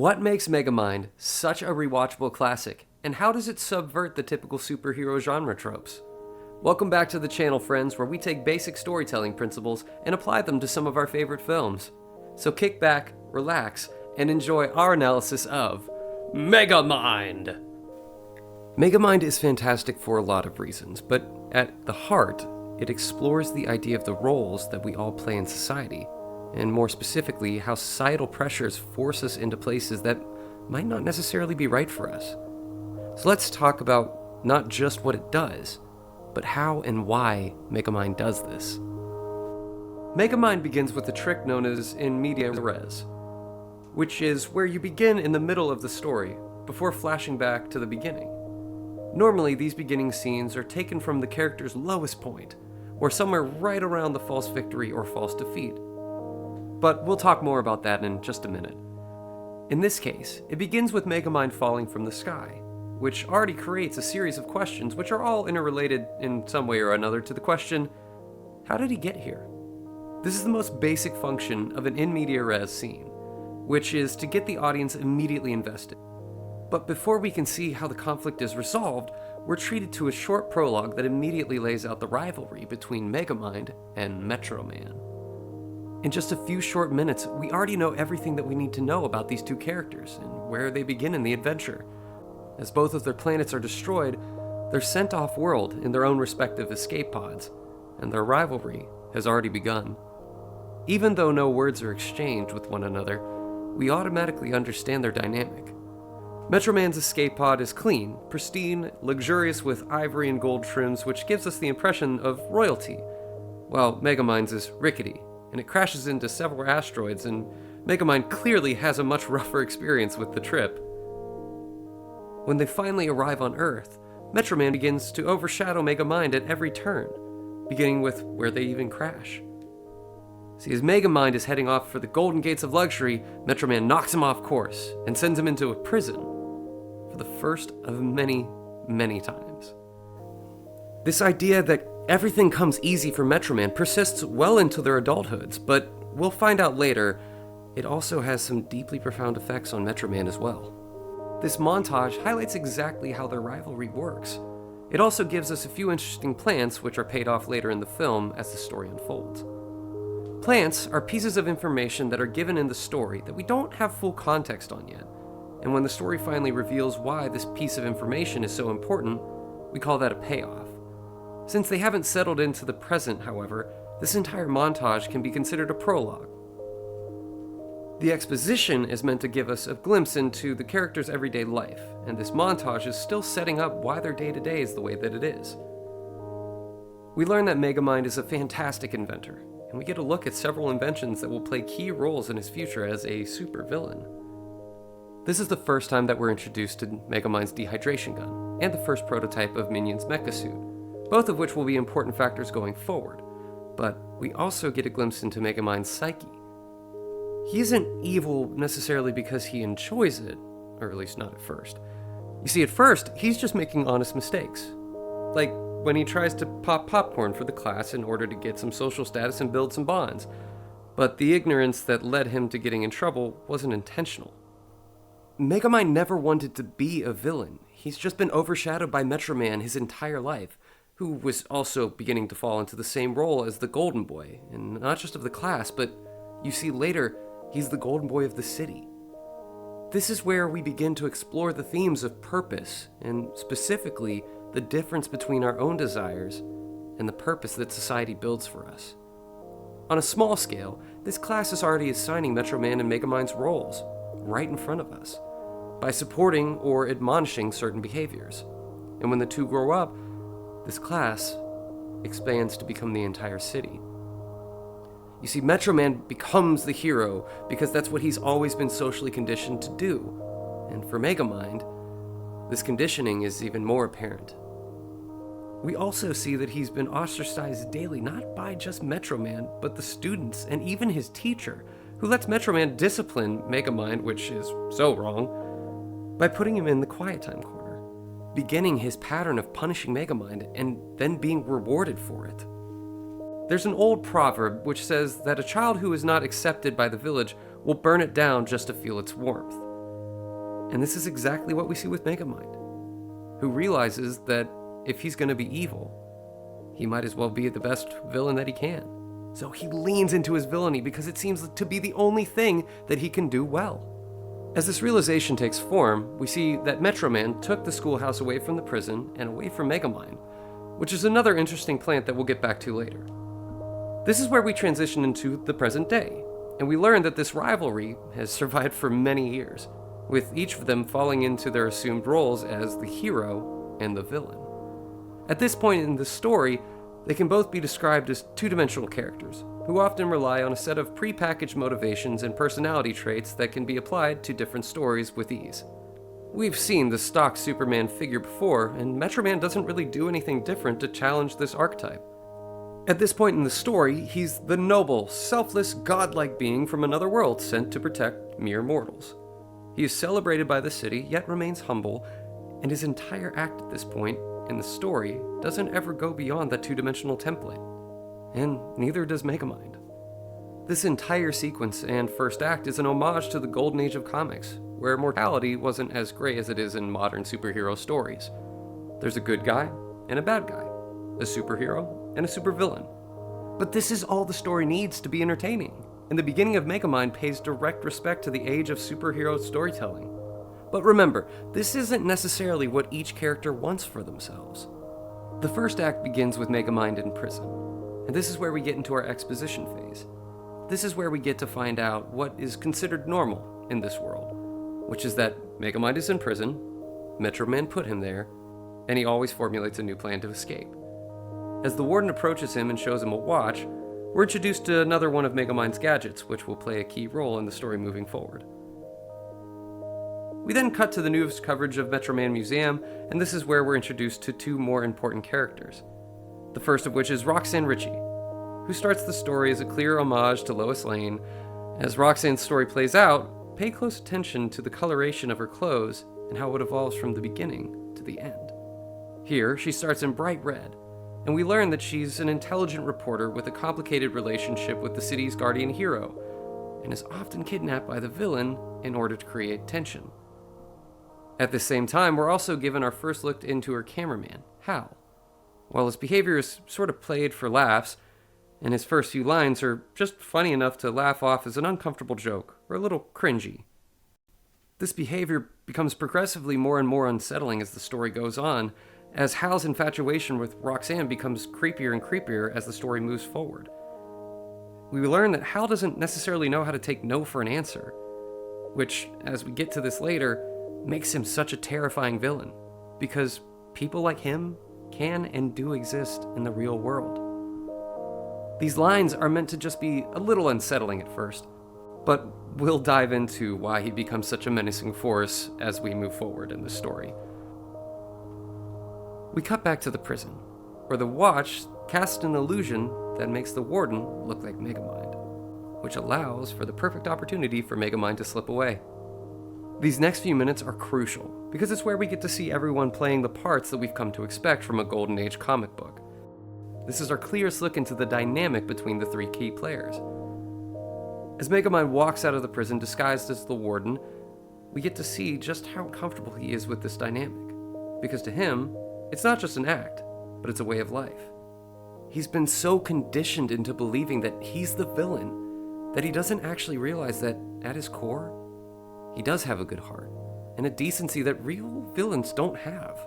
What makes Megamind such a rewatchable classic, and how does it subvert the typical superhero genre tropes? Welcome back to the channel, friends, where we take basic storytelling principles and apply them to some of our favorite films. So kick back, relax, and enjoy our analysis of Megamind! Megamind is fantastic for a lot of reasons, but at the heart, it explores the idea of the roles that we all play in society, and more specifically, how societal pressures force us into places that might not necessarily be right for us. So let's talk about not just what it does, but how and why Megamind does this. Megamind begins with a trick known as in media res, which is where you begin in the middle of the story, before flashing back to the beginning. Normally, these beginning scenes are taken from the character's lowest point, or somewhere right around the false victory or false defeat. But we'll talk more about that in just a minute. In this case, it begins with Megamind falling from the sky, which already creates a series of questions which are all interrelated in some way or another to the question, how did he get here? This is the most basic function of an in media res scene, which is to get the audience immediately invested. But before we can see how the conflict is resolved, we're treated to a short prologue that immediately lays out the rivalry between Megamind and Metro Man. In just a few short minutes, we already know everything that we need to know about these two characters and where they begin in the adventure. As both of their planets are destroyed, they're sent off-world in their own respective escape pods, and their rivalry has already begun. Even though no words are exchanged with one another, we automatically understand their dynamic. Metro Man's escape pod is clean, pristine, luxurious with ivory and gold trims, which gives us the impression of royalty, while Megamind's is rickety, and it crashes into several asteroids, and Megamind clearly has a much rougher experience with the trip. When they finally arrive on Earth, Metro Man begins to overshadow Megamind at every turn, beginning with where they even crash. See, as Megamind is heading off for the Golden Gates of Luxury, Metro Man knocks him off course and sends him into a prison for the first of many, many times. This idea that everything comes easy for Metro Man persists well into their adulthoods, but we'll find out later, it also has some deeply profound effects on Metro Man as well. This montage highlights exactly how their rivalry works. It also gives us a few interesting plants which are paid off later in the film as the story unfolds. Plants are pieces of information that are given in the story that we don't have full context on yet, and when the story finally reveals why this piece of information is so important, we call that a payoff. Since they haven't settled into the present, however, this entire montage can be considered a prologue. The exposition is meant to give us a glimpse into the character's everyday life, and this montage is still setting up why their day-to-day is the way that it is. We learn that Megamind is a fantastic inventor, and we get a look at several inventions that will play key roles in his future as a supervillain. This is the first time that we're introduced to Megamind's dehydration gun, and the first prototype of Minion's mecha suit, both of which will be important factors going forward, but we also get a glimpse into Megamind's psyche. He isn't evil necessarily because he enjoys it, or at least not at first. You see, at first, he's just making honest mistakes. Like when he tries to pop popcorn for the class in order to get some social status and build some bonds. But the ignorance that led him to getting in trouble wasn't intentional. Megamind never wanted to be a villain. He's just been overshadowed by Metro Man his entire life, who was also beginning to fall into the same role as the Golden Boy, and not just of the class, but you see later, he's the Golden Boy of the city. This is where we begin to explore the themes of purpose, and specifically, the difference between our own desires and the purpose that society builds for us. On a small scale, this class is already assigning Metro Man and Megamind's roles, right in front of us, by supporting or admonishing certain behaviors. And when the two grow up, this class expands to become the entire city. You see, Metro Man becomes the hero because that's what he's always been socially conditioned to do. And for Megamind, this conditioning is even more apparent. We also see that he's been ostracized daily, not by just Metro Man, but the students and even his teacher, who lets Metro Man discipline Megamind, which is so wrong, by putting him in the quiet time corner, beginning his pattern of punishing Megamind and then being rewarded for it. There's an old proverb which says that a child who is not accepted by the village will burn it down just to feel its warmth. And this is exactly what we see with Megamind, who realizes that if he's going to be evil, he might as well be the best villain that he can. So he leans into his villainy because it seems to be the only thing that he can do well. As this realization takes form, we see that Metro Man took the schoolhouse away from the prison and away from Megamind, which is another interesting plant that we'll get back to later. This is where we transition into the present day, and we learn that this rivalry has survived for many years, with each of them falling into their assumed roles as the hero and the villain. At this point in the story, they can both be described as two-dimensional characters, who often rely on a set of pre-packaged motivations and personality traits that can be applied to different stories with ease. We've seen the stock Superman figure before, and Metro Man doesn't really do anything different to challenge this archetype. At this point in the story, he's the noble, selfless, godlike being from another world sent to protect mere mortals. He is celebrated by the city, yet remains humble, and his entire act at this point in the story doesn't ever go beyond that two-dimensional template. And neither does Megamind. This entire sequence and first act is an homage to the golden age of comics, where mortality wasn't as gray as it is in modern superhero stories. There's a good guy and a bad guy, a superhero and a supervillain. But this is all the story needs to be entertaining, and the beginning of Megamind pays direct respect to the age of superhero storytelling. But remember, this isn't necessarily what each character wants for themselves. The first act begins with Megamind in prison, and this is where we get into our exposition phase. This is where we get to find out what is considered normal in this world, which is that Megamind is in prison, Metro Man put him there, and he always formulates a new plan to escape. As the warden approaches him and shows him a watch, we're introduced to another one of Megamind's gadgets, which will play a key role in the story moving forward. We then cut to the news coverage of Metro Man Museum, and this is where we're introduced to two more important characters. The first of which is Roxanne Ritchie, who starts the story as a clear homage to Lois Lane. As Roxanne's story plays out, pay close attention to the coloration of her clothes and how it evolves from the beginning to the end. Here, she starts in bright red, and we learn that she's an intelligent reporter with a complicated relationship with the city's guardian hero, and is often kidnapped by the villain in order to create tension. At the same time, we're also given our first look into her cameraman, Hal. While his behavior is sort of played for laughs, and his first few lines are just funny enough to laugh off as an uncomfortable joke, or a little cringy. This behavior becomes progressively more and more unsettling as the story goes on, as Hal's infatuation with Roxanne becomes creepier and creepier as the story moves forward. We learn that Hal doesn't necessarily know how to take no for an answer, which, as we get to this later, makes him such a terrifying villain, because people like him can and do exist in the real world. These lines are meant to just be a little unsettling at first, but we'll dive into why he becomes such a menacing force as we move forward in the story. We cut back to the prison, where the watch casts an illusion that makes the warden look like Megamind, which allows for the perfect opportunity for Megamind to slip away. These next few minutes are crucial, because it's where we get to see everyone playing the parts that we've come to expect from a Golden Age comic book. This is our clearest look into the dynamic between the three key players. As Megamind walks out of the prison disguised as the warden, we get to see just how comfortable he is with this dynamic, because to him, it's not just an act, but it's a way of life. He's been so conditioned into believing that he's the villain that he doesn't actually realize that, at his core, he does have a good heart, and a decency that real villains don't have.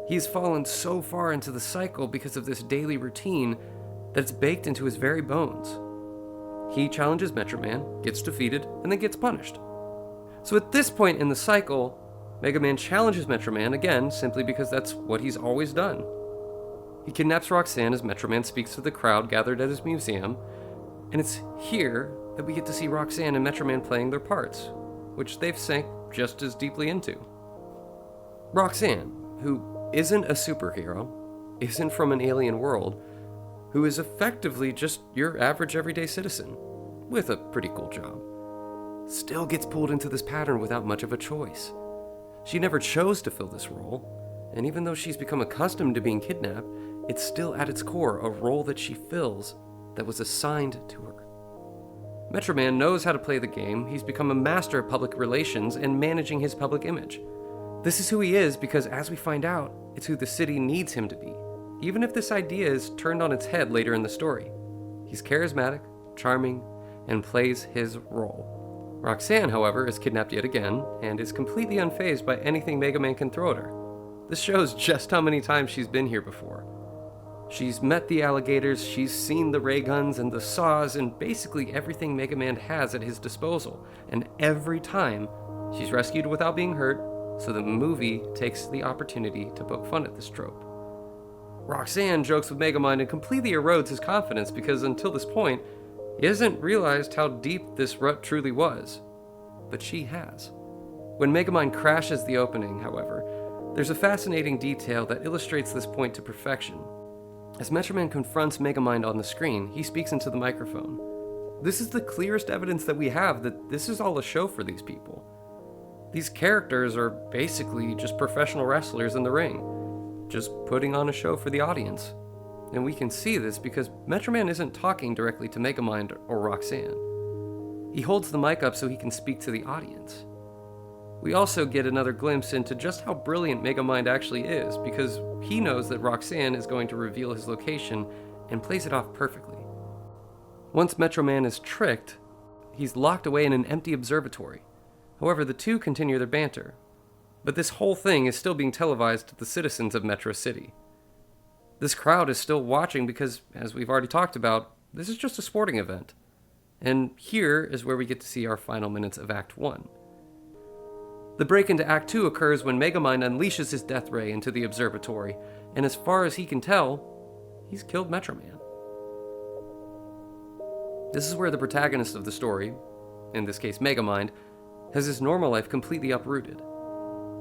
He's fallen so far into the cycle because of this daily routine that it's baked into his very bones. He challenges Metro Man, gets defeated, and then gets punished. So at this point in the cycle, Mega Man challenges Metro Man again simply because that's what he's always done. He kidnaps Roxanne as Metro Man speaks to the crowd gathered at his museum, and it's here that we get to see Roxanne and Metro Man playing their parts, which they've sank just as deeply into. Roxanne, who isn't a superhero, isn't from an alien world, who is effectively just your average everyday citizen, with a pretty cool job, still gets pulled into this pattern without much of a choice. She never chose to fill this role, and even though she's become accustomed to being kidnapped, it's still at its core a role that she fills that was assigned to her. Metro Man knows how to play the game. He's become a master of public relations and managing his public image. This is who he is because, as we find out, it's who the city needs him to be, even if this idea is turned on its head later in the story. He's charismatic, charming, and plays his role. Roxanne, however, is kidnapped yet again, and is completely unfazed by anything Megaman can throw at her. This shows just how many times she's been here before. She's met the alligators, she's seen the ray guns and the saws, and basically everything Megaman has at his disposal, and every time, she's rescued without being hurt, so the movie takes the opportunity to poke fun at this trope. Roxanne jokes with Megamind and completely erodes his confidence because until this point, he hasn't realized how deep this rut truly was. But she has. When Megamind crashes the opening, however, there's a fascinating detail that illustrates this point to perfection. As Metro Man confronts Megamind on the screen, he speaks into the microphone. This is the clearest evidence that we have that this is all a show for these people. These characters are basically just professional wrestlers in the ring, just putting on a show for the audience. And we can see this because Metro Man isn't talking directly to Megamind or Roxanne. He holds the mic up so he can speak to the audience. We also get another glimpse into just how brilliant Megamind actually is because he knows that Roxanne is going to reveal his location and plays it off perfectly. Once Metro Man is tricked, he's locked away in an empty observatory. However, the two continue their banter. But this whole thing is still being televised to the citizens of Metro City. This crowd is still watching because, as we've already talked about, this is just a sporting event. And here is where we get to see our final minutes of Act 1. The break into Act 2 occurs when Megamind unleashes his death ray into the observatory, and as far as he can tell, he's killed Metro Man. This is where the protagonist of the story, in this case Megamind, has his normal life completely uprooted.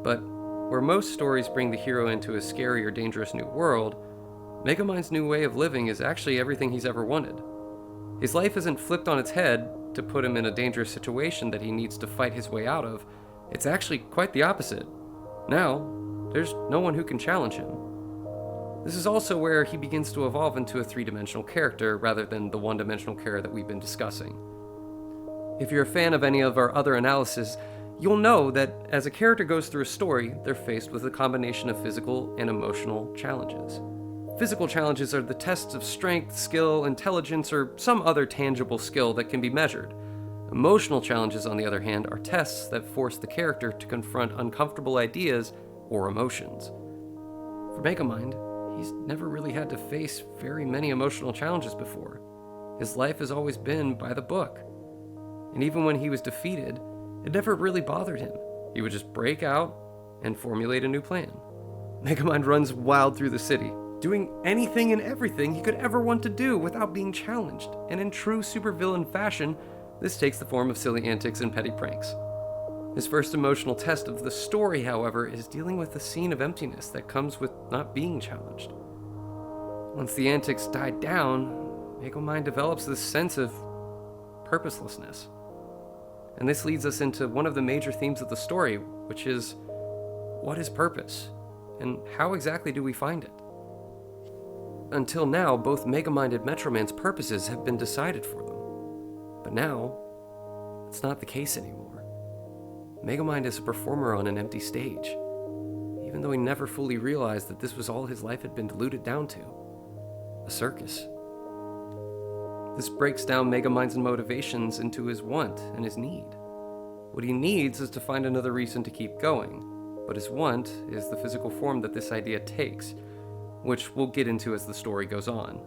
But where most stories bring the hero into a scary or dangerous new world, Megamind's new way of living is actually everything he's ever wanted. His life isn't flipped on its head to put him in a dangerous situation that he needs to fight his way out of. It's actually quite the opposite. Now, there's no one who can challenge him. This is also where he begins to evolve into a three-dimensional character rather than the one-dimensional character that we've been discussing. If you're a fan of any of our other analysis, you'll know that as a character goes through a story, they're faced with a combination of physical and emotional challenges. Physical challenges are the tests of strength, skill, intelligence, or some other tangible skill that can be measured. Emotional challenges, on the other hand, are tests that force the character to confront uncomfortable ideas or emotions. For Megamind, he's never really had to face very many emotional challenges before. His life has always been by the book. And even when he was defeated, it never really bothered him. He would just break out and formulate a new plan. Megamind runs wild through the city, doing anything and everything he could ever want to do without being challenged, and in true supervillain fashion, this takes the form of silly antics and petty pranks. His first emotional test of the story, however, is dealing with the scene of emptiness that comes with not being challenged. Once the antics die down, Megamind develops this sense of purposelessness. And this leads us into one of the major themes of the story, which is, what is purpose? And how exactly do we find it? Until now, both Megamind and Metro Man's purposes have been decided for them. But now, it's not the case anymore. Megamind is a performer on an empty stage, even though he never fully realized that this was all his life had been diluted down to. A circus. This breaks down Megamind's motivations into his want and his need. What he needs is to find another reason to keep going, but his want is the physical form that this idea takes, which we'll get into as the story goes on.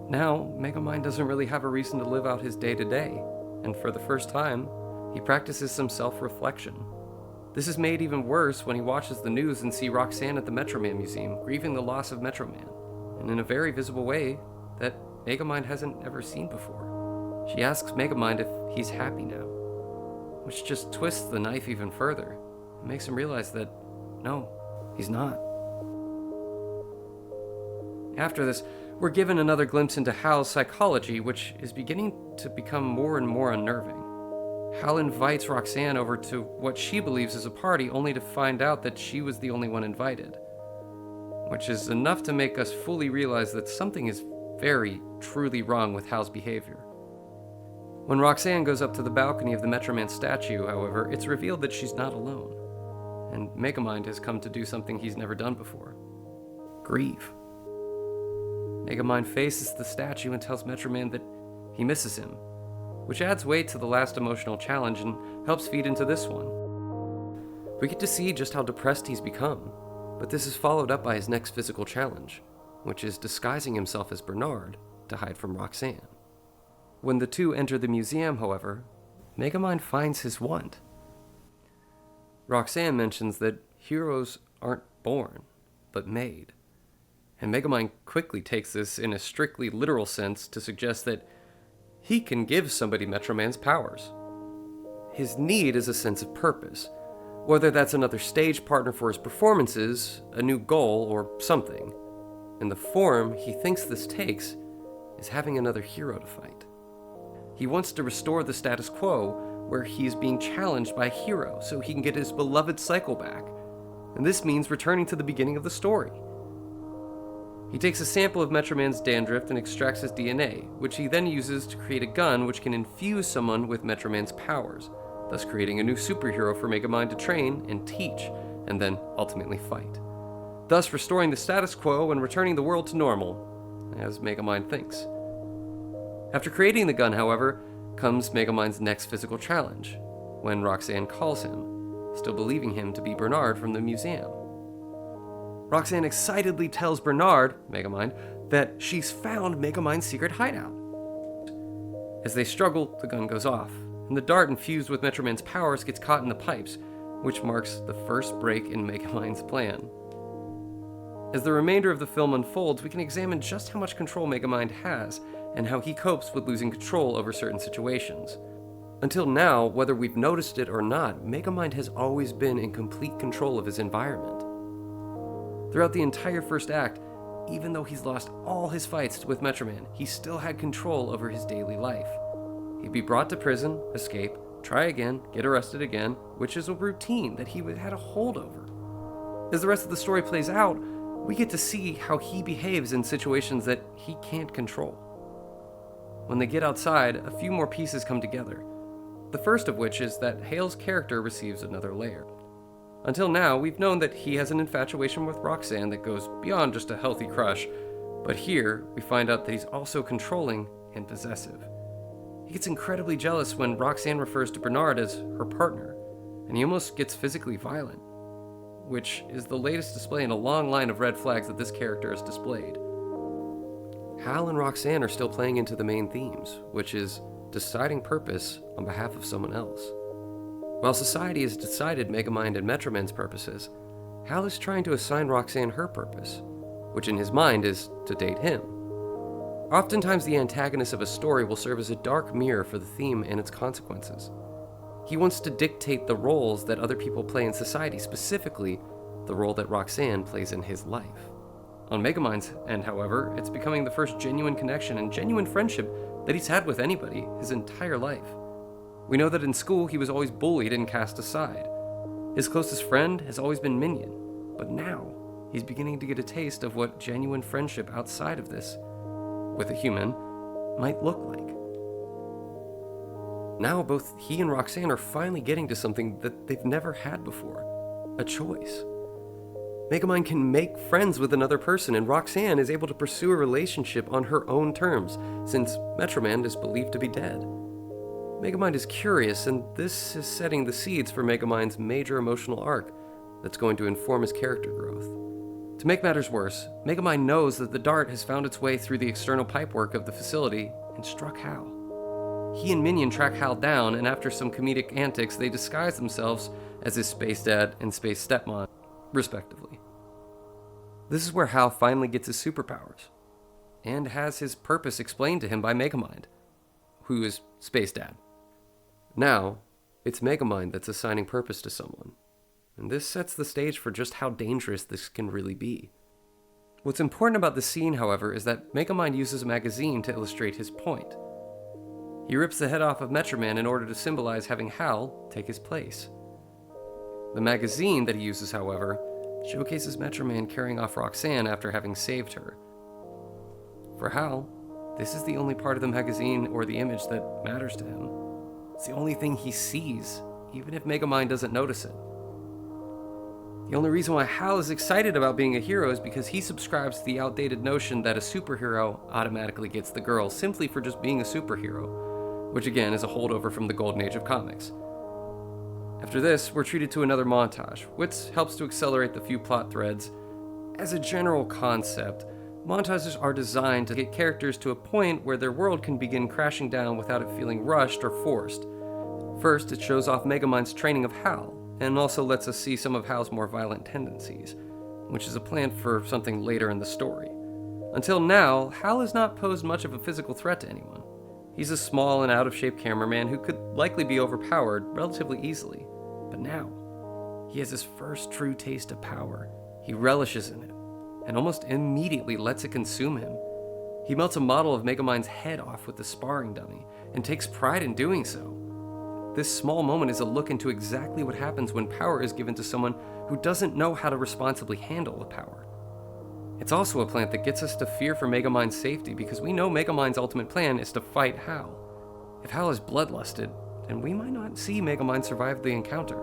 Now, Megamind doesn't really have a reason to live out his day-to-day, and for the first time, he practices some self-reflection. This is made even worse when he watches the news and sees Roxanne at the Metro Man Museum, grieving the loss of Metro Man, and in a very visible way that Megamind hasn't ever seen before. She asks Megamind if he's happy now, which just twists the knife even further and makes him realize that, no, he's not. After this, we're given another glimpse into Hal's psychology, which is beginning to become more and more unnerving. Hal invites Roxanne over to what she believes is a party, only to find out that she was the only one invited, which is enough to make us fully realize that something is very, truly wrong with Hal's behavior. When Roxanne goes up to the balcony of the Metroman statue, however, it's revealed that she's not alone, and Megamind has come to do something he's never done before: grieve. Megamind faces the statue and tells Metroman that he misses him, which adds weight to the last emotional challenge and helps feed into this one. We get to see just how depressed he's become, but this is followed up by his next physical challenge, which is disguising himself as Bernard to hide from Roxanne. When the two enter the museum, however, Megamind finds his want. Roxanne mentions that heroes aren't born, but made, and Megamind quickly takes this in a strictly literal sense to suggest that he can give somebody Metroman's powers. His need is a sense of purpose, whether that's another stage partner for his performances, a new goal, or something. And the form he thinks this takes is having another hero to fight. He wants to restore the status quo where he is being challenged by a hero so he can get his beloved cycle back, and this means returning to the beginning of the story. He takes a sample of Metroman's dandruff and extracts his DNA, which he then uses to create a gun which can infuse someone with Metroman's powers, thus creating a new superhero for Megamind to train and teach, and then ultimately fight, thus restoring the status quo and returning the world to normal, as Megamind thinks. After creating the gun, however, comes Megamind's next physical challenge, when Roxanne calls him, still believing him to be Bernard from the museum. Roxanne excitedly tells Bernard, Megamind, that she's found Megamind's secret hideout. As they struggle, the gun goes off, and the dart infused with Metroman's powers gets caught in the pipes, which marks the first break in Megamind's plan. As the remainder of the film unfolds, we can examine just how much control Megamind has, and how he copes with losing control over certain situations. Until now, whether we've noticed it or not, Megamind has always been in complete control of his environment. Throughout the entire first act, even though he's lost all his fights with Metroman, he still had control over his daily life. He'd be brought to prison, escape, try again, get arrested again, which is a routine that he had a hold over. As the rest of the story plays out, we get to see how he behaves in situations that he can't control. When they get outside, a few more pieces come together. The first of which is that Hale's character receives another layer. Until now, we've known that he has an infatuation with Roxanne that goes beyond just a healthy crush, but here we find out that he's also controlling and possessive. He gets incredibly jealous when Roxanne refers to Bernard as her partner, and he almost gets physically violent, which is the latest display in a long line of red flags that this character has displayed. Hal and Roxanne are still playing into the main themes, which is deciding purpose on behalf of someone else. While society has decided Megamind and Metroman's purposes, Hal is trying to assign Roxanne her purpose, which in his mind is to date him. Oftentimes the antagonist of a story will serve as a dark mirror for the theme and its consequences. He wants to dictate the roles that other people play in society, specifically the role that Roxanne plays in his life. On Megamind's end, however, it's becoming the first genuine connection and genuine friendship that he's had with anybody his entire life. We know that in school he was always bullied and cast aside. His closest friend has always been Minion, but now he's beginning to get a taste of what genuine friendship outside of this, with a human, might look like. Now both he and Roxanne are finally getting to something that they've never had before, a choice. Megamind can make friends with another person, and Roxanne is able to pursue a relationship on her own terms, since Metroman is believed to be dead. Megamind is curious, and this is setting the seeds for Megamind's major emotional arc that's going to inform his character growth. To make matters worse, Megamind knows that the dart has found its way through the external pipework of the facility and struck Hal. He and Minion track Hal down, and after some comedic antics, they disguise themselves as his space dad and space stepmom, respectively. This is where Hal finally gets his superpowers, and has his purpose explained to him by Megamind, who is space dad. Now, it's Megamind that's assigning purpose to someone, and this sets the stage for just how dangerous this can really be. What's important about the scene, however, is that Megamind uses a magazine to illustrate his point. He rips the head off of Metroman in order to symbolize having Hal take his place. The magazine that he uses, however, showcases Metroman carrying off Roxanne after having saved her. For Hal, this is the only part of the magazine or the image that matters to him. It's the only thing he sees, even if Megamind doesn't notice it. The only reason why Hal is excited about being a hero is because he subscribes to the outdated notion that a superhero automatically gets the girl simply for just being a superhero, which again is a holdover from the golden age of comics. After this, we're treated to another montage, which helps to accelerate the few plot threads. As a general concept, montages are designed to get characters to a point where their world can begin crashing down without it feeling rushed or forced. First, it shows off Megamind's training of Hal, and also lets us see some of Hal's more violent tendencies, which is a plan for something later in the story. Until now, Hal has not posed much of a physical threat to anyone. He's a small and out-of-shape cameraman who could likely be overpowered relatively easily. But now, he has his first true taste of power. He relishes in it, and almost immediately lets it consume him. He melts a model of Megamind's head off with the sparring dummy, and takes pride in doing so. This small moment is a look into exactly what happens when power is given to someone who doesn't know how to responsibly handle the power. It's also a plant that gets us to fear for Megamind's safety because we know Megamind's ultimate plan is to fight Hal. If Hal is bloodlusted, then we might not see Megamind survive the encounter.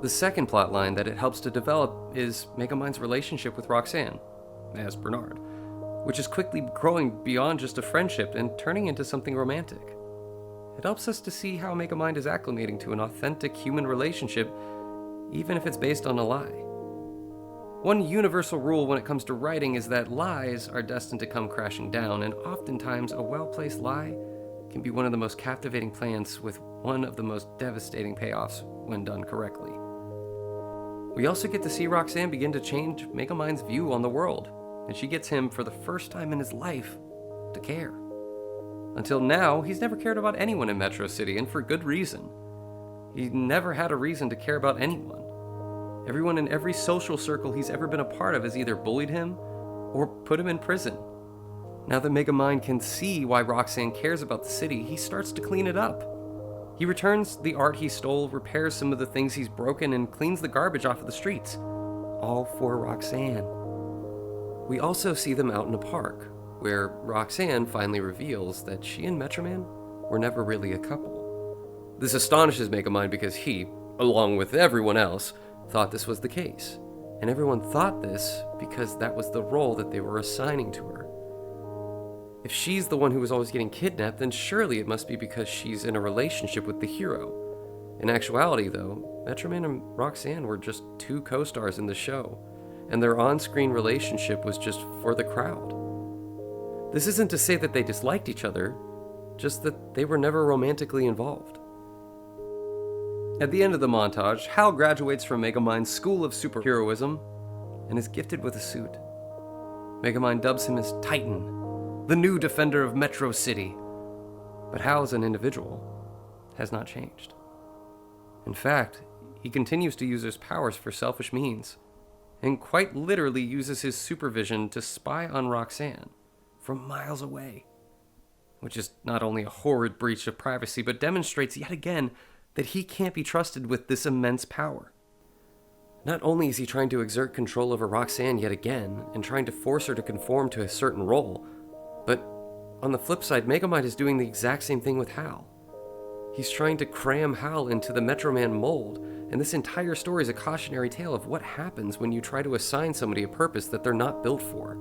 The second plotline that it helps to develop is Megamind's relationship with Roxanne, as Bernard, which is quickly growing beyond just a friendship and turning into something romantic. It helps us to see how Megamind is acclimating to an authentic human relationship, even if it's based on a lie. One universal rule when it comes to writing is that lies are destined to come crashing down, and oftentimes a well-placed lie can be one of the most captivating plans with one of the most devastating payoffs when done correctly. We also get to see Roxanne begin to change Megamind's view on the world, and she gets him, for the first time in his life, to care. Until now, he's never cared about anyone in Metro City, and for good reason. He never had a reason to care about anyone. Everyone in every social circle he's ever been a part of has either bullied him or put him in prison. Now that Megamind can see why Roxanne cares about the city, he starts to clean it up. He returns the art he stole, repairs some of the things he's broken, and cleans the garbage off of the streets. All for Roxanne. We also see them out in a park, where Roxanne finally reveals that she and Metroman were never really a couple. This astonishes Megamind because he, along with everyone else, thought this was the case. And everyone thought this because that was the role that they were assigning to her. If she's the one who was always getting kidnapped, then surely it must be because she's in a relationship with the hero. In actuality, though, Metroman and Roxanne were just two co-stars in the show, and their on-screen relationship was just for the crowd. This isn't to say that they disliked each other, just that they were never romantically involved. At the end of the montage, Hal graduates from Megamind's School of Superheroism and is gifted with a suit. Megamind dubs him as Titan, the new defender of Metro City. But Hal as an individual has not changed. In fact, he continues to use his powers for selfish means, and quite literally uses his supervision to spy on Roxanne from miles away, which is not only a horrid breach of privacy, but demonstrates yet again that he can't be trusted with this immense power. Not only is he trying to exert control over Roxanne yet again, and trying to force her to conform to a certain role, but on the flip side, Megamind is doing the exact same thing with Hal. He's trying to cram Hal into the Metroman mold, and this entire story is a cautionary tale of what happens when you try to assign somebody a purpose that they're not built for.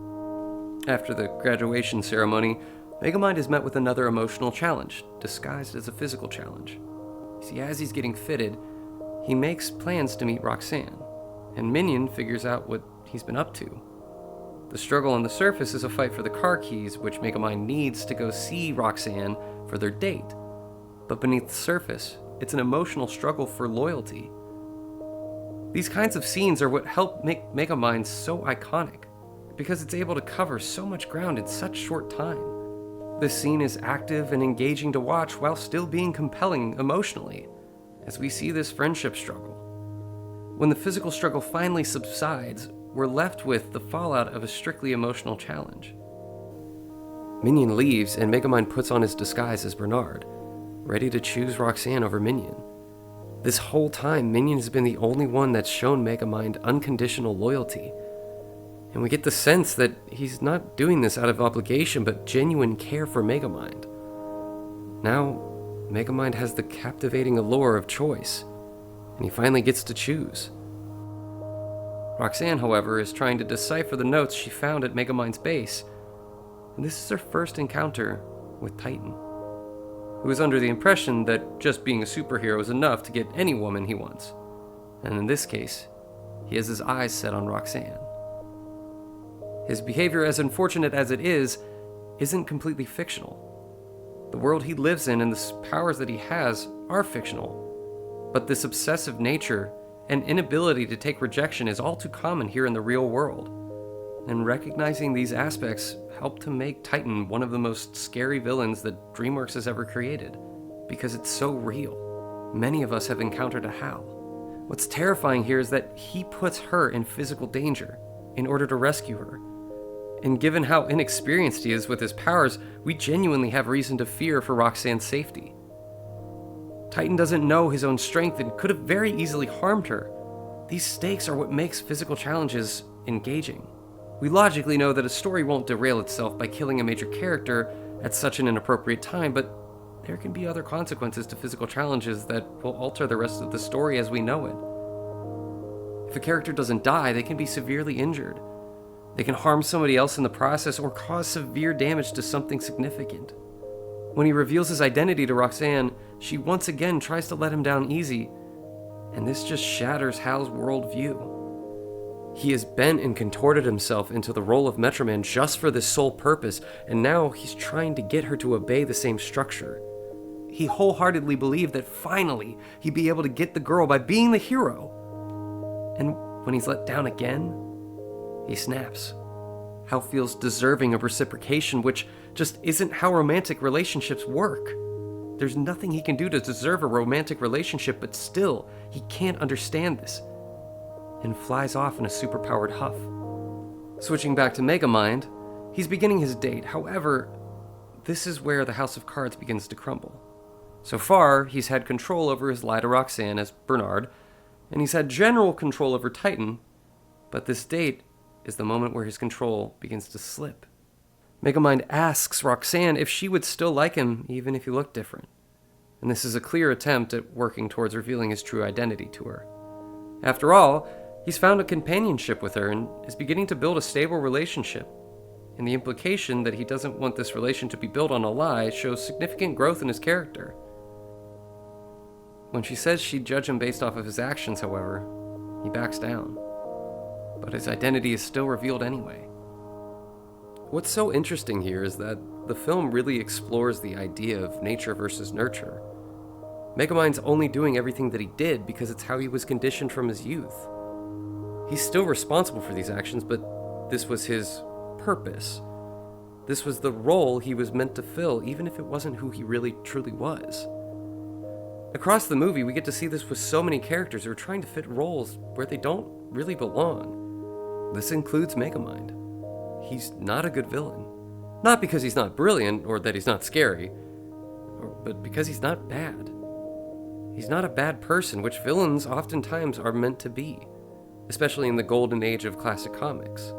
After the graduation ceremony, Megamind is met with another emotional challenge, disguised as a physical challenge. See, as he's getting fitted, he makes plans to meet Roxanne, and Minion figures out what he's been up to. The struggle on the surface is a fight for the car keys, which Megamind needs to go see Roxanne for their date. But beneath the surface, it's an emotional struggle for loyalty. These kinds of scenes are what help make Megamind so iconic, because it's able to cover so much ground in such short time. This scene is active and engaging to watch while still being compelling emotionally, as we see this friendship struggle. When the physical struggle finally subsides, we're left with the fallout of a strictly emotional challenge. Minion leaves, and Megamind puts on his disguise as Bernard, ready to choose Roxanne over Minion. This whole time, Minion has been the only one that's shown Megamind unconditional loyalty. And we get the sense that he's not doing this out of obligation, but genuine care for Megamind. Now, Megamind has the captivating allure of choice, and he finally gets to choose. Roxanne, however, is trying to decipher the notes she found at Megamind's base, and this is her first encounter with Titan, who is under the impression that just being a superhero is enough to get any woman he wants. And in this case, he has his eyes set on Roxanne. His behavior, as unfortunate as it is, isn't completely fictional. The world he lives in and the powers that he has are fictional, but this obsessive nature and inability to take rejection is all too common here in the real world. And recognizing these aspects helped to make Titan one of the most scary villains that DreamWorks has ever created, because it's so real. Many of us have encountered a Hal. What's terrifying here is that he puts her in physical danger in order to rescue her. And given how inexperienced he is with his powers, we genuinely have reason to fear for Roxanne's safety. Titan doesn't know his own strength and could have very easily harmed her. These stakes are what makes physical challenges engaging. We logically know that a story won't derail itself by killing a major character at such an inappropriate time, but there can be other consequences to physical challenges that will alter the rest of the story as we know it. If a character doesn't die, they can be severely injured. They can harm somebody else in the process or cause severe damage to something significant. When he reveals his identity to Roxanne, she once again tries to let him down easy, and this just shatters Hal's worldview. He has bent and contorted himself into the role of Metroman just for this sole purpose, and now he's trying to get her to obey the same structure. He wholeheartedly believed that finally he'd be able to get the girl by being the hero. And when he's let down again, he snaps. Hal feels deserving of reciprocation, which just isn't how romantic relationships work. There's nothing he can do to deserve a romantic relationship, but still, he can't understand this, and flies off in a superpowered huff. Switching back to Megamind, he's beginning his date. However, this is where the House of Cards begins to crumble. So far, he's had control over his lie to Roxanne as Bernard, and he's had general control over Titan, but this date is the moment where his control begins to slip. Megamind asks Roxanne if she would still like him even if he looked different, and this is a clear attempt at working towards revealing his true identity to her. After all, he's found a companionship with her and is beginning to build a stable relationship, and the implication that he doesn't want this relation to be built on a lie shows significant growth in his character. When she says she'd judge him based off of his actions, however, he backs down. But his identity is still revealed anyway. What's so interesting here is that the film really explores the idea of nature versus nurture. Megamind's only doing everything that he did because it's how he was conditioned from his youth. He's still responsible for these actions, but this was his purpose. This was the role he was meant to fill, even if it wasn't who he really truly was. Across the movie, we get to see this with so many characters who are trying to fit roles where they don't really belong. This includes Megamind. He's not a good villain. Not because he's not brilliant or that he's not scary, but because he's not bad. He's not a bad person, which villains oftentimes are meant to be, especially in the golden age of classic comics.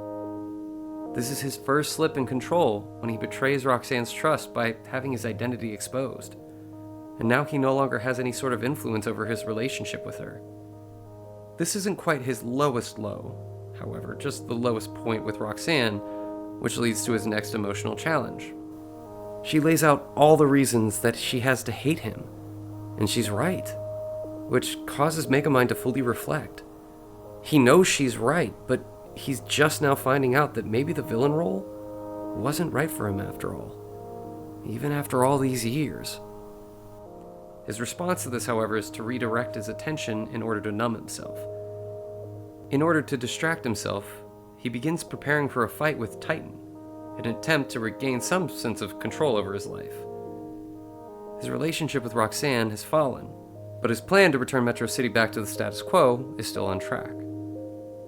This is his first slip in control when he betrays Roxanne's trust by having his identity exposed. And now he no longer has any sort of influence over his relationship with her. This isn't quite his lowest low, however, just the lowest point with Roxanne, which leads to his next emotional challenge. She lays out all the reasons that she has to hate him, and she's right, which causes Megamind to fully reflect. He knows she's right, but he's just now finding out that maybe the villain role wasn't right for him after all, even after all these years. His response to this, however, is to redirect his attention in order to numb himself. In order to distract himself, he begins preparing for a fight with Titan, in an attempt to regain some sense of control over his life. His relationship with Roxanne has fallen, but his plan to return Metro City back to the status quo is still on track.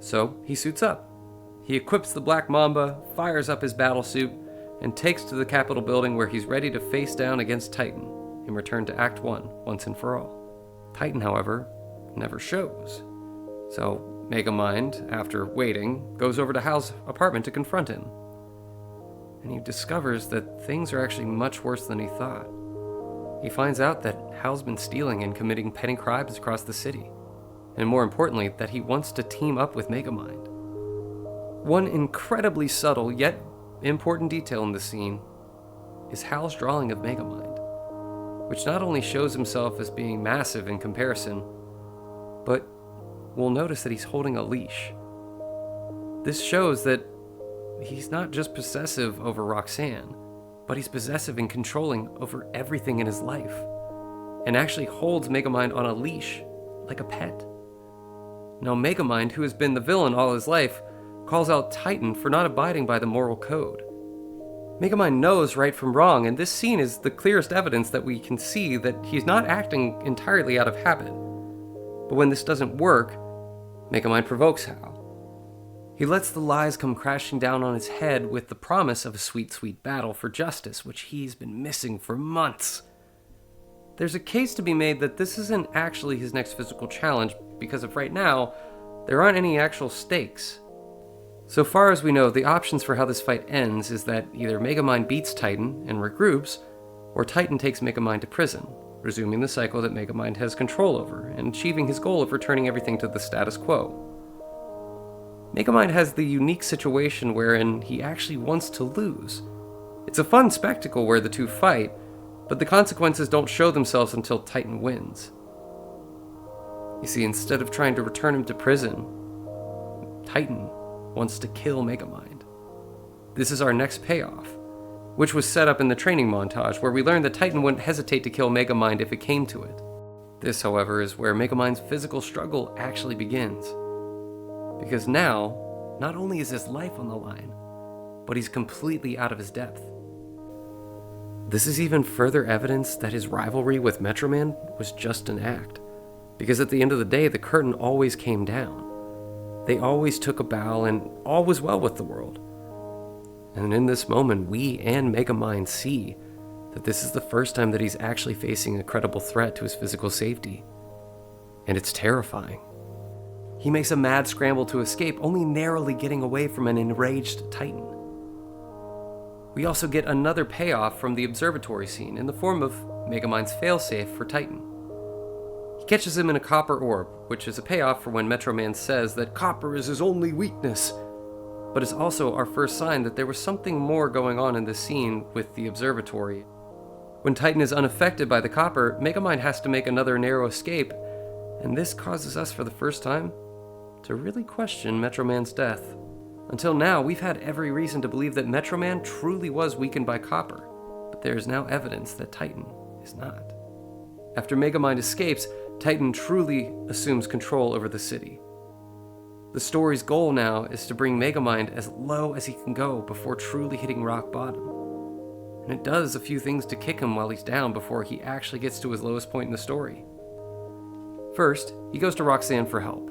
So, he suits up. He equips the Black Mamba, fires up his battle suit, and takes to the Capitol building where he's ready to face down against Titan and return to Act 1 once and for all. Titan, however, never shows. So Megamind, after waiting, goes over to Hal's apartment to confront him. And he discovers that things are actually much worse than he thought. He finds out that Hal's been stealing and committing petty crimes across the city. And more importantly, that he wants to team up with Megamind. One incredibly subtle yet important detail in the scene is Hal's drawing of Megamind, which not only shows himself as being massive in comparison, but we'll notice that he's holding a leash. This shows that he's not just possessive over Roxanne, but he's possessive and controlling over everything in his life, and actually holds Megamind on a leash, like a pet. Now Megamind, who has been the villain all his life, calls out Titan for not abiding by the moral code. Megamind knows right from wrong, and this scene is the clearest evidence that we can see that he's not acting entirely out of habit. But when this doesn't work, Megamind provokes Hal. He lets the lies come crashing down on his head with the promise of a sweet, sweet battle for justice, which he's been missing for months. There's a case to be made that this isn't actually his next physical challenge, because of right now, there aren't any actual stakes. So far as we know, the options for how this fight ends is that either Megamind beats Titan and regroups, or Titan takes Megamind to prison, resuming the cycle that Megamind has control over, and achieving his goal of returning everything to the status quo. Megamind has the unique situation wherein he actually wants to lose. It's a fun spectacle where the two fight, but the consequences don't show themselves until Titan wins. You see, instead of trying to return him to prison, Titan wants to kill Megamind. This is our next payoff, which was set up in the training montage, where we learn that Titan wouldn't hesitate to kill Megamind if it came to it. This, however, is where Megamind's physical struggle actually begins. Because now, not only is his life on the line, but he's completely out of his depth. This is even further evidence that his rivalry with Metroman was just an act, because at the end of the day, the curtain always came down. They always took a bow, and all was well with the world. And in this moment, we and Megamind see that this is the first time that he's actually facing a credible threat to his physical safety. And it's terrifying. He makes a mad scramble to escape, only narrowly getting away from an enraged Titan. We also get another payoff from the observatory scene in the form of Megamind's failsafe for Titan. He catches him in a copper orb, which is a payoff for when Metroman says that copper is his only weakness, but is also our first sign that there was something more going on in this scene with the observatory. When Titan is unaffected by the copper, Megamind has to make another narrow escape, and this causes us for the first time to really question Metroman's death. Until now, we've had every reason to believe that Metroman truly was weakened by copper, but there is now evidence that Titan is not. After Megamind escapes, Titan truly assumes control over the city. The story's goal now is to bring Megamind as low as he can go before truly hitting rock bottom. And it does a few things to kick him while he's down before he actually gets to his lowest point in the story. First, he goes to Roxanne for help.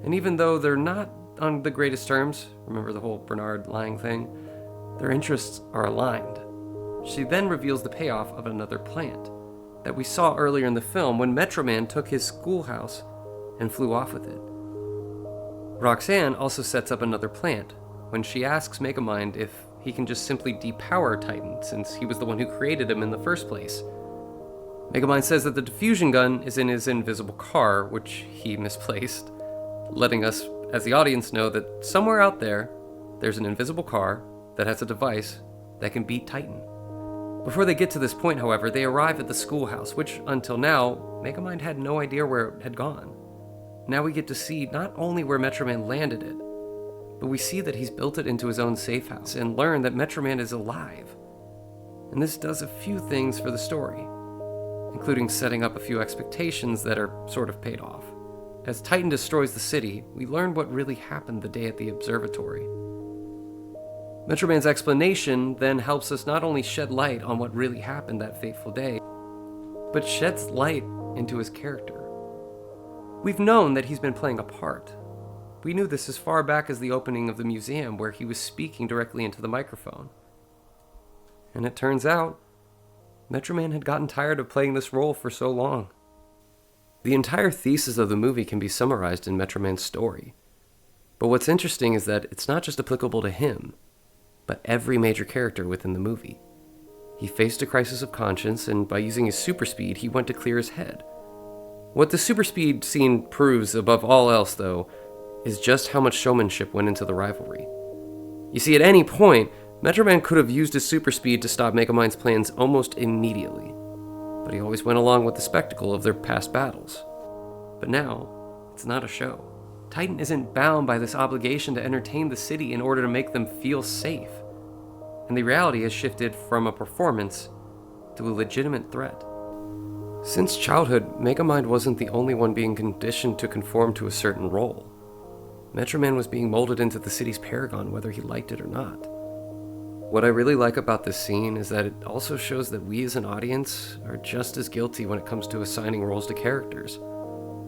And even though they're not on the greatest terms, remember the whole Bernard lying thing, their interests are aligned. She then reveals the payoff of another plant that we saw earlier in the film when Metroman took his schoolhouse and flew off with it. Roxanne also sets up another plant when she asks Megamind if he can just simply depower Titan since he was the one who created him in the first place. Megamind says that the diffusion gun is in his invisible car, which he misplaced, letting us as the audience know that somewhere out there, there's an invisible car that has a device that can beat Titan. Before they get to this point, however, they arrive at the schoolhouse, which, until now, Megamind had no idea where it had gone. Now we get to see not only where Metroman landed it, but we see that he's built it into his own safe house and learn that Metroman is alive. And this does a few things for the story, including setting up a few expectations that are sort of paid off. As Titan destroys the city, we learn what really happened the day at the observatory. Metroman's explanation then helps us not only shed light on what really happened that fateful day, but sheds light into his character. We've known that he's been playing a part. We knew this as far back as the opening of the museum, where he was speaking directly into the microphone. And it turns out, Metroman had gotten tired of playing this role for so long. The entire thesis of the movie can be summarized in Metroman's story. But what's interesting is that it's not just applicable to him, but every major character within the movie. He faced a crisis of conscience, and by using his super speed, he went to clear his head. What the super speed scene proves above all else, though, is just how much showmanship went into the rivalry. You see, at any point, Metroman could have used his super speed to stop Megamind's plans almost immediately, but he always went along with the spectacle of their past battles. But now, it's not a show. Titan isn't bound by this obligation to entertain the city in order to make them feel safe. And the reality has shifted from a performance to a legitimate threat. Since childhood, Megamind wasn't the only one being conditioned to conform to a certain role. Metroman was being molded into the city's paragon whether he liked it or not. What I really like about this scene is that it also shows that we as an audience are just as guilty when it comes to assigning roles to characters.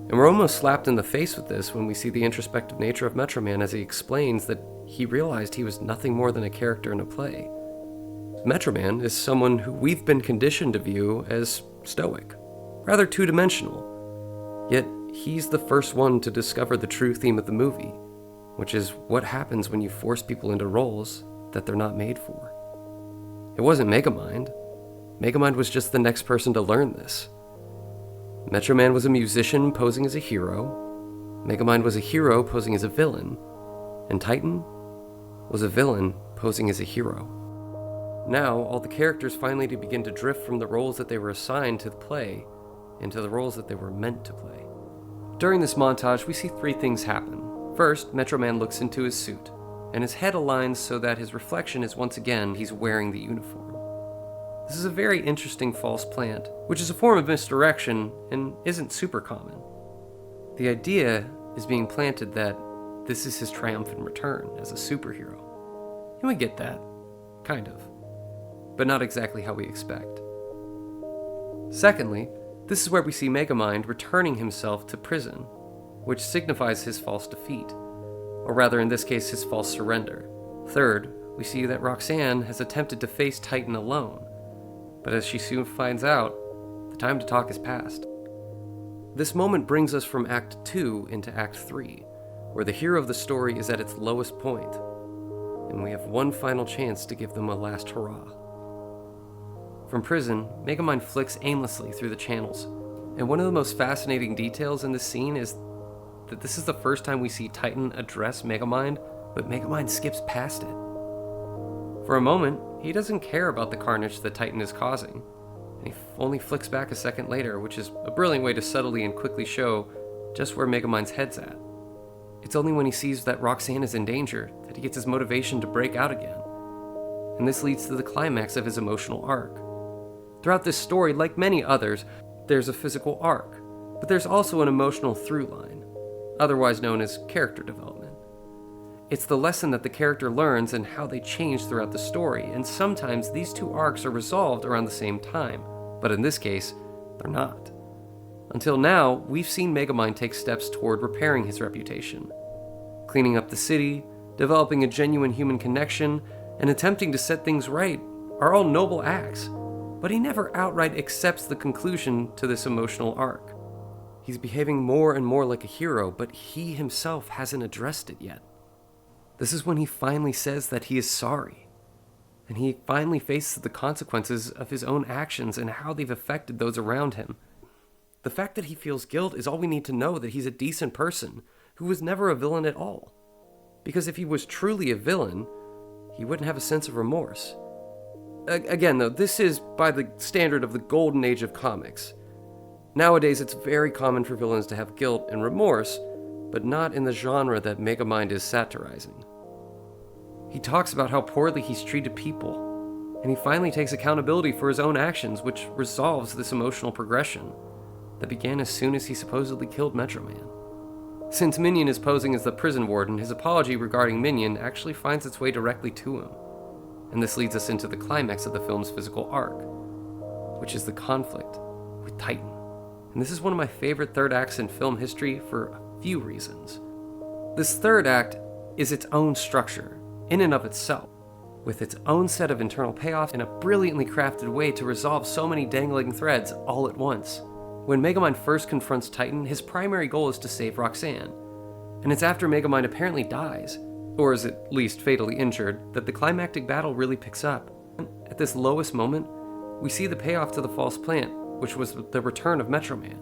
And we're almost slapped in the face with this when we see the introspective nature of Metroman as he explains that he realized he was nothing more than a character in a play. Metroman is someone who we've been conditioned to view as stoic, rather two-dimensional. Yet he's the first one to discover the true theme of the movie, which is what happens when you force people into roles that they're not made for. It wasn't Megamind. Megamind was just the next person to learn this. Metroman was a musician posing as a hero, Megamind was a hero posing as a villain, and Titan was a villain posing as a hero. Now, all the characters finally begin to drift from the roles that they were assigned to play into the roles that they were meant to play. During this montage, we see three things happen. First, Metroman looks into his suit, and his head aligns so that his reflection is once again he's wearing the uniform. This is a very interesting false plant, which is a form of misdirection and isn't super common. The idea is being planted that this is his triumphant return as a superhero. And we get that, kind of, but not exactly how we expect. Secondly, this is where we see Megamind returning himself to prison, which signifies his false defeat, or rather in this case his false surrender. Third, we see that Roxanne has attempted to face Titan alone, but as she soon finds out, the time to talk is past. This moment brings us from Act 2 into Act 3, where the hero of the story is at its lowest point, and we have one final chance to give them a last hurrah. From prison, Megamind flicks aimlessly through the channels, and one of the most fascinating details in this scene is that this is the first time we see Titan address Megamind, but Megamind skips past it. For a moment, he doesn't care about the carnage that Titan is causing, and he only flicks back a second later, which is a brilliant way to subtly and quickly show just where Megamind's head's at. It's only when he sees that Roxanne is in danger that he gets his motivation to break out again, and this leads to the climax of his emotional arc. Throughout this story, like many others, there's a physical arc, but there's also an emotional through line, otherwise known as character development. It's the lesson that the character learns and how they change throughout the story, and sometimes these two arcs are resolved around the same time, but in this case, they're not. Until now, we've seen Megamind take steps toward repairing his reputation, cleaning up the city, developing a genuine human connection, and attempting to set things right are all noble acts, but he never outright accepts the conclusion to this emotional arc. He's behaving more and more like a hero, but he himself hasn't addressed it yet. This is when he finally says that he is sorry, and he finally faces the consequences of his own actions and how they've affected those around him. The fact that he feels guilt is all we need to know that he's a decent person who was never a villain at all. Because if he was truly a villain, he wouldn't have a sense of remorse. Again, though, this is by the standard of the golden age of comics. Nowadays, it's very common for villains to have guilt and remorse, but not in the genre that Megamind is satirizing. He talks about how poorly he's treated people, and he finally takes accountability for his own actions, which resolves this emotional progression that began as soon as he supposedly killed Metroman. Since Minion is posing as the prison warden, his apology regarding Minion actually finds its way directly to him, and this leads us into the climax of the film's physical arc, which is the conflict with Titan. And this is one of my favorite third acts in film history for a few reasons. This third act is its own structure, in and of itself, with its own set of internal payoffs and a brilliantly crafted way to resolve so many dangling threads all at once. When Megamind first confronts Titan, his primary goal is to save Roxanne. And it's after Megamind apparently dies, or is at least fatally injured, that the climactic battle really picks up. At this lowest moment, we see the payoff to the false plant, which was the return of Metroman.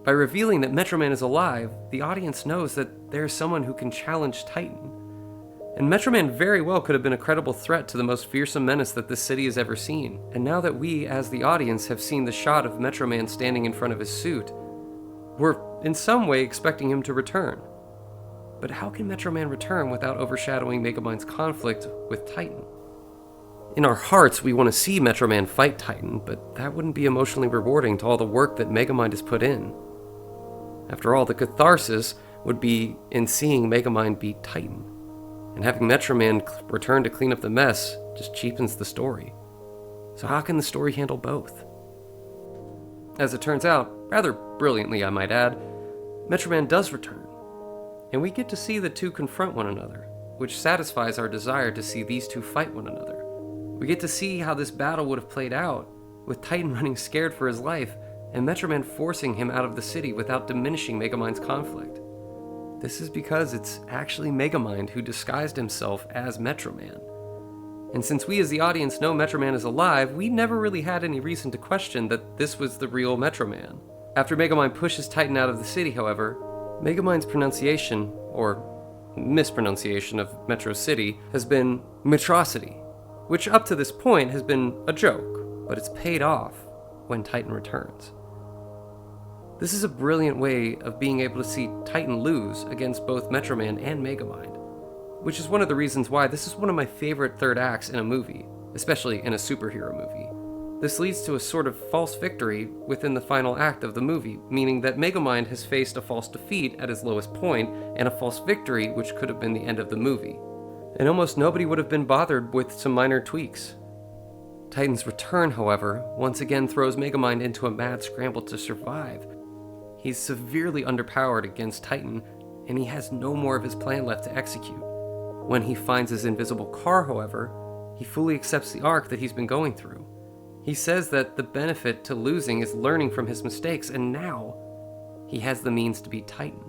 By revealing that Metroman is alive, the audience knows that there is someone who can challenge Titan. And Metroman very well could have been a credible threat to the most fearsome menace that this city has ever seen. And now that we, as the audience, have seen the shot of Metroman standing in front of his suit, we're in some way expecting him to return. But how can Metroman return without overshadowing Megamind's conflict with Titan? In our hearts, we want to see Metroman fight Titan, but that wouldn't be emotionally rewarding to all the work that Megamind has put in. After all, the catharsis would be in seeing Megamind beat Titan. And having Metroman return to clean up the mess just cheapens the story. So how can the story handle both? As it turns out, rather brilliantly I might add, Metroman does return. And we get to see the two confront one another, which satisfies our desire to see these two fight one another. We get to see how this battle would have played out, with Titan running scared for his life, and Metroman forcing him out of the city without diminishing Megamind's conflict. This is because it's actually Megamind who disguised himself as Metroman. And since we as the audience know Metroman is alive, we never really had any reason to question that this was the real Metroman. After Megamind pushes Titan out of the city, however, Megamind's pronunciation, or mispronunciation of Metro City, has been Metrocity, which up to this point has been a joke, but it's paid off when Titan returns. This is a brilliant way of being able to see Titan lose against both Metroman and Megamind, which is one of the reasons why this is one of my favorite third acts in a movie, especially in a superhero movie. This leads to a sort of false victory within the final act of the movie, meaning that Megamind has faced a false defeat at his lowest point and a false victory which could have been the end of the movie. And almost nobody would have been bothered with some minor tweaks. Titan's return, however, once again throws Megamind into a mad scramble to survive. He's severely underpowered against Titan, and he has no more of his plan left to execute. When he finds his invisible car, however, he fully accepts the arc that he's been going through. He says that the benefit to losing is learning from his mistakes, and now he has the means to beat Titan.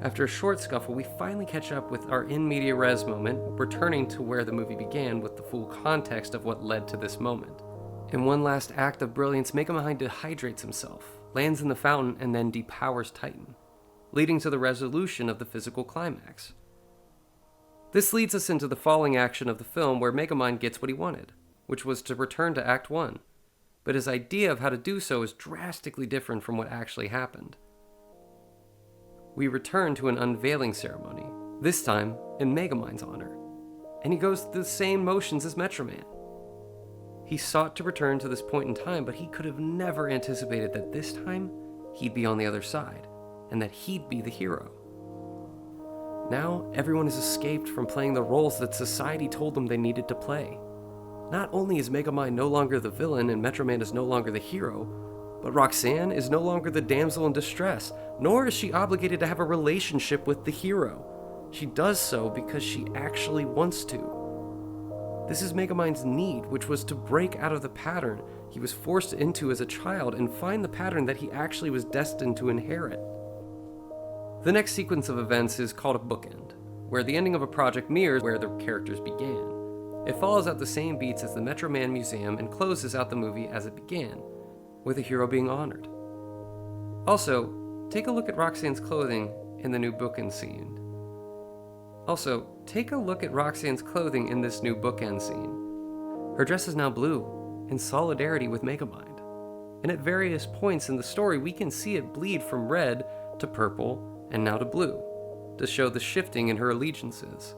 After a short scuffle, we finally catch up with our in media res moment, returning to where the movie began with the full context of what led to this moment. In one last act of brilliance, Megamind dehydrates himself, lands in the fountain, and then depowers Titan, leading to the resolution of the physical climax. This leads us into the falling action of the film where Megamind gets what he wanted, which was to return to Act 1, but his idea of how to do so is drastically different from what actually happened. We return to an unveiling ceremony, this time in Megamind's honor, and he goes through the same motions as Metroman. He sought to return to this point in time, but he could have never anticipated that this time he'd be on the other side, and that he'd be the hero. Now, everyone has escaped from playing the roles that society told them they needed to play. Not only is Megamind no longer the villain and Metroman is no longer the hero, but Roxanne is no longer the damsel in distress, nor is she obligated to have a relationship with the hero. She does so because she actually wants to. This is Megamind's need, which was to break out of the pattern he was forced into as a child and find the pattern that he actually was destined to inherit. The next sequence of events is called a bookend, where the ending of a project mirrors where the characters began. It follows out the same beats as the Metroman Museum and closes out the movie as it began, with a hero being honored. Also, take a look at Roxanne's clothing in the new bookend scene. in this new bookend scene. Her dress is now blue, in solidarity with Megamind. And at various points in the story, we can see it bleed from red to purple and now to blue, to show the shifting in her allegiances.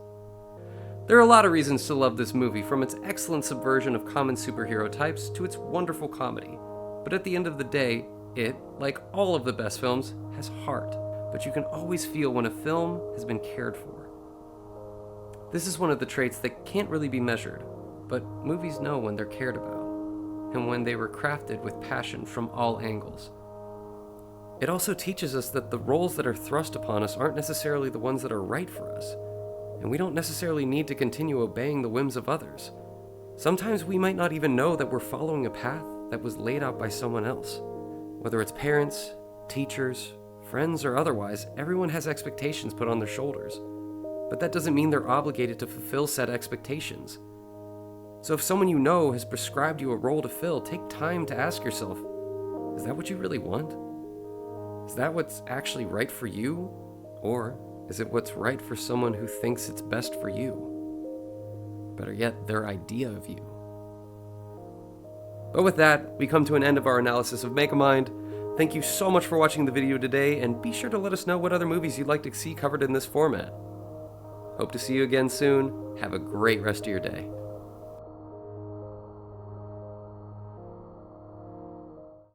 There are a lot of reasons to love this movie, from its excellent subversion of common superhero types to its wonderful comedy. But at the end of the day, it, like all of the best films, has heart. But you can always feel when a film has been cared for. This is one of the traits that can't really be measured, but movies know when they're cared about, and when they were crafted with passion from all angles. It also teaches us that the roles that are thrust upon us aren't necessarily the ones that are right for us, and we don't necessarily need to continue obeying the whims of others. Sometimes we might not even know that we're following a path that was laid out by someone else, Whether it's parents, teachers, friends, or otherwise, everyone has expectations put on their shoulders. But that doesn't mean they're obligated to fulfill said expectations. So if someone you know has prescribed you a role to fill, take time to ask yourself, is that what you really want? Is that what's actually right for you? Or is it what's right for someone who thinks it's best for you? Better yet, their idea of you. But with that, we come to an end of our analysis of Megamind. Thank you so much for watching the video today, and be sure to let us know what other movies you'd like to see covered in this format. Hope to see you again soon. Have a great rest of your day.